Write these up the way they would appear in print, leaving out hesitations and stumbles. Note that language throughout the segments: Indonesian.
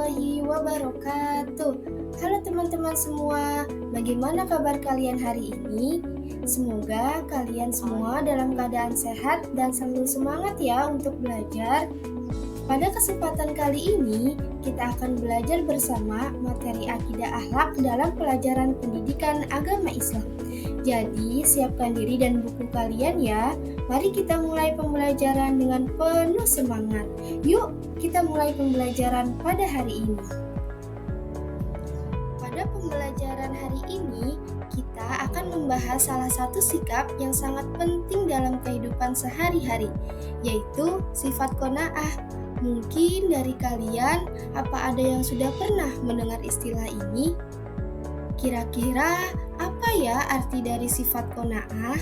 warahmatullahi wabarakatuh. Halo teman-teman semua, bagaimana kabar kalian hari ini? Semoga kalian semua dalam keadaan sehat dan selalu semangat ya untuk belajar. Pada kesempatan kali ini, kita akan belajar bersama materi akidah akhlak dalam pelajaran pendidikan agama Islam. Jadi, siapkan diri dan buku kalian ya. Mari kita mulai pembelajaran dengan penuh semangat. Yuk, kita mulai pembelajaran pada hari ini. Pada pembelajaran hari ini, kita akan membahas salah satu sikap yang sangat penting dalam kehidupan sehari-hari, yaitu sifat qanaah. Mungkin dari kalian, apa ada yang sudah pernah mendengar istilah ini? Kira-kira apa ya arti dari sifat qanaah?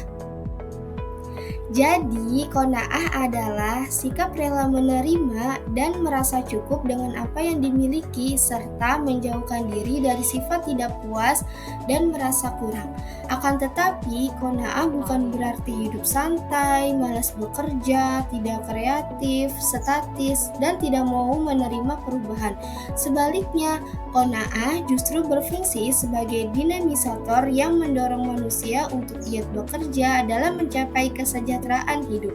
Jadi, qanaah adalah sikap rela menerima dan merasa cukup dengan apa yang dimiliki serta menjauhkan diri dari sifat tidak puas dan merasa kurang. Akan tetapi, qanaah bukan berarti hidup santai, malas bekerja, tidak kreatif, statis, dan tidak mau menerima perubahan. Sebaliknya, qanaah justru berfungsi sebagai dinamisator yang mendorong manusia untuk giat bekerja dalam mencapai kesejahteraan hidup.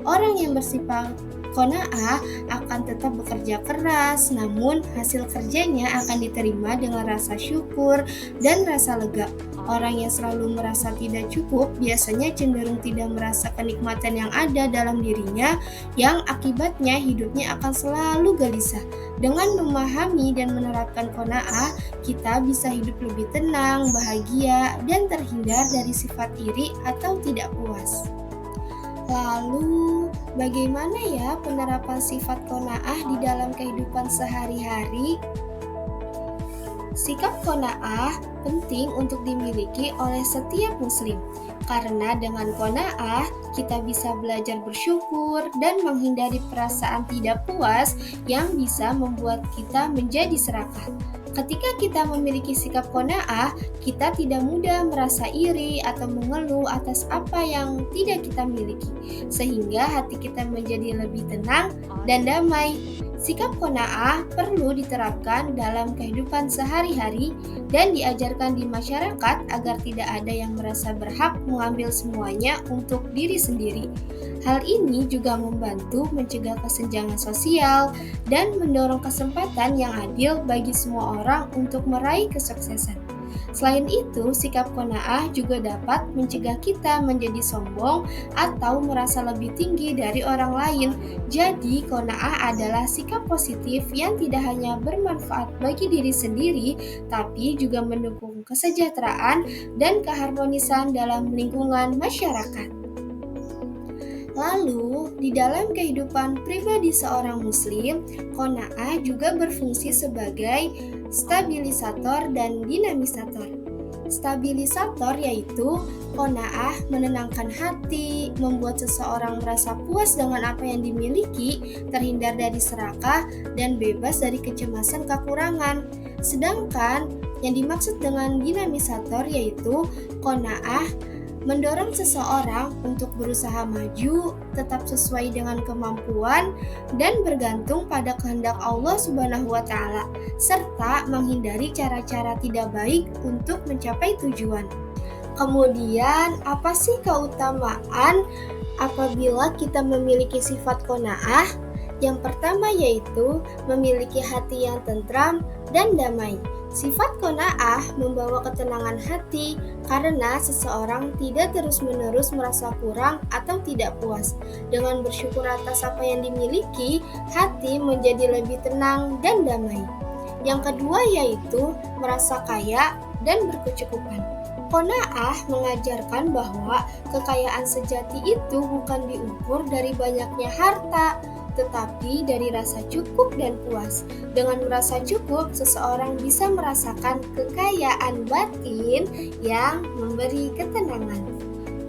Orang yang bersifat qanaah akan tetap bekerja keras, namun hasil kerjanya akan diterima dengan rasa syukur dan rasa lega. Orang yang selalu merasa tidak cukup biasanya cenderung tidak merasa kenikmatan yang ada dalam dirinya, yang akibatnya hidupnya akan selalu gelisah. Dengan memahami dan menerapkan qanaah, kita bisa hidup lebih tenang, bahagia, dan terhindar dari sifat iri atau tidak puas. Lalu, bagaimana ya penerapan sifat qanaah di dalam kehidupan sehari-hari? Sikap qanaah penting untuk dimiliki oleh setiap muslim, karena dengan qanaah kita bisa belajar bersyukur dan menghindari perasaan tidak puas yang bisa membuat kita menjadi serakah. Ketika kita memiliki sikap qanaah, kita tidak mudah merasa iri atau mengeluh atas apa yang tidak kita miliki, sehingga hati kita menjadi lebih tenang dan damai. Sikap qanaah perlu diterapkan dalam kehidupan sehari-hari dan diajarkan di masyarakat agar tidak ada yang merasa berhak mengambil semuanya untuk diri sendiri. Hal ini juga membantu mencegah kesenjangan sosial dan mendorong kesempatan yang adil bagi semua orang untuk meraih kesuksesan. Selain itu, sikap qanaah juga dapat mencegah kita menjadi sombong atau merasa lebih tinggi dari orang lain. Jadi, qanaah adalah sikap positif yang tidak hanya bermanfaat bagi diri sendiri, tapi juga mendukung kesejahteraan dan keharmonisan dalam lingkungan masyarakat. Lalu, di dalam kehidupan pribadi seorang muslim, qanaah juga berfungsi sebagai stabilisator dan dinamisator. Stabilisator yaitu qanaah menenangkan hati, membuat seseorang merasa puas dengan apa yang dimiliki, terhindar dari serakah, dan bebas dari kecemasan kekurangan. Sedangkan yang dimaksud dengan dinamisator yaitu qanaah mendorong seseorang untuk berusaha maju, tetap sesuai dengan kemampuan, dan bergantung pada kehendak Allah Subhanahu wa Ta'ala, serta menghindari cara-cara tidak baik untuk mencapai tujuan. Kemudian, apa sih keutamaan apabila kita memiliki sifat qanaah? Yang pertama yaitu memiliki hati yang tentram dan damai. Sifat qanaah membawa ketenangan hati karena seseorang tidak terus-menerus merasa kurang atau tidak puas. Dengan bersyukur atas apa yang dimiliki, hati menjadi lebih tenang dan damai. Yang kedua yaitu merasa kaya dan berkecukupan. Qanaah mengajarkan bahwa kekayaan sejati itu bukan diukur dari banyaknya harta, tetapi dari rasa cukup dan puas. Dengan merasa cukup, seseorang bisa merasakan kekayaan batin yang memberi ketenangan.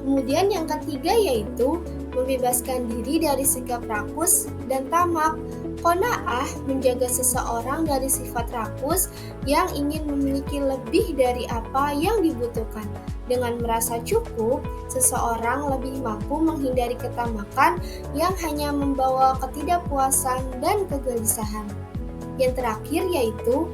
Kemudian yang ketiga yaitu membebaskan diri dari sikap rakus dan tamak. Qanaah menjaga seseorang dari sifat rakus yang ingin memiliki lebih dari apa yang dibutuhkan. Dengan merasa cukup, seseorang lebih mampu menghindari ketamakan yang hanya membawa ketidakpuasan dan kegelisahan. Yang terakhir yaitu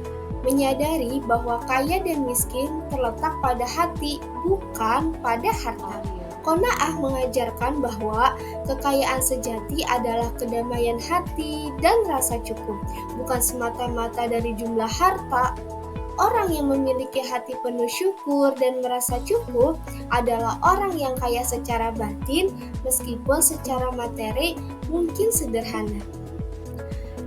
menyadari bahwa kaya dan miskin terletak pada hati, bukan pada harta. Qanaah mengajarkan bahwa kekayaan sejati adalah kedamaian hati dan rasa cukup, bukan semata-mata dari jumlah harta. Orang yang memiliki hati penuh syukur dan merasa cukup adalah orang yang kaya secara batin, meskipun secara materi mungkin sederhana.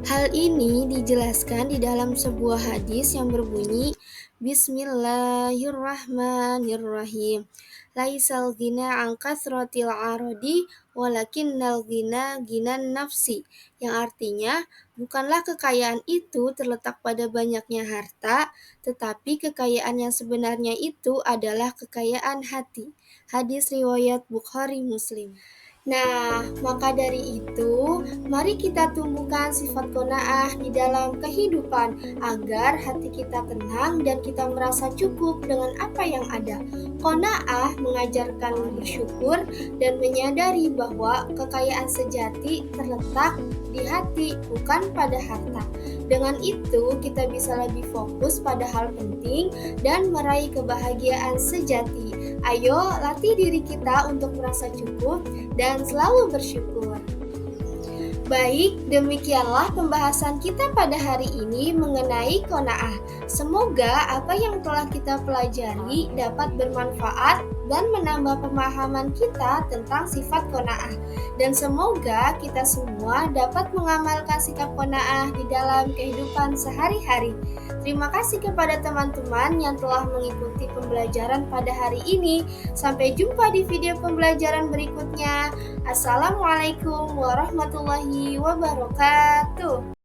Hal ini dijelaskan di dalam sebuah hadis yang berbunyi, Bismillahirrahmanirrahim. Laisal ghina an kathratil aradi walakinnal ghina ghinan nafsi. Yang artinya, bukanlah kekayaan itu terletak pada banyaknya harta, tetapi kekayaan yang sebenarnya itu adalah kekayaan hati. Hadis riwayat Bukhari Muslim. Nah, maka dari itu, mari kita tumbuhkan sifat qanaah di dalam kehidupan agar hati kita tenang dan kita merasa cukup dengan apa yang ada. Qanaah mengajarkan bersyukur dan menyadari bahwa kekayaan sejati terletak di hati, bukan pada harta. Dengan itu, kita bisa lebih fokus pada hal penting dan meraih kebahagiaan sejati. Ayo, latih diri kita untuk merasa cukup dan selalu bersyukur. Baik, demikianlah pembahasan kita pada hari ini mengenai qanaah. Semoga apa yang telah kita pelajari dapat bermanfaat dan menambah pemahaman kita tentang sifat qanaah. Dan semoga kita semua dapat mengamalkan sikap qanaah di dalam kehidupan sehari-hari. Terima kasih kepada teman-teman yang telah mengikuti pembelajaran pada hari ini. Sampai jumpa di video pembelajaran berikutnya. Assalamualaikum warahmatullahi wabarakatuh.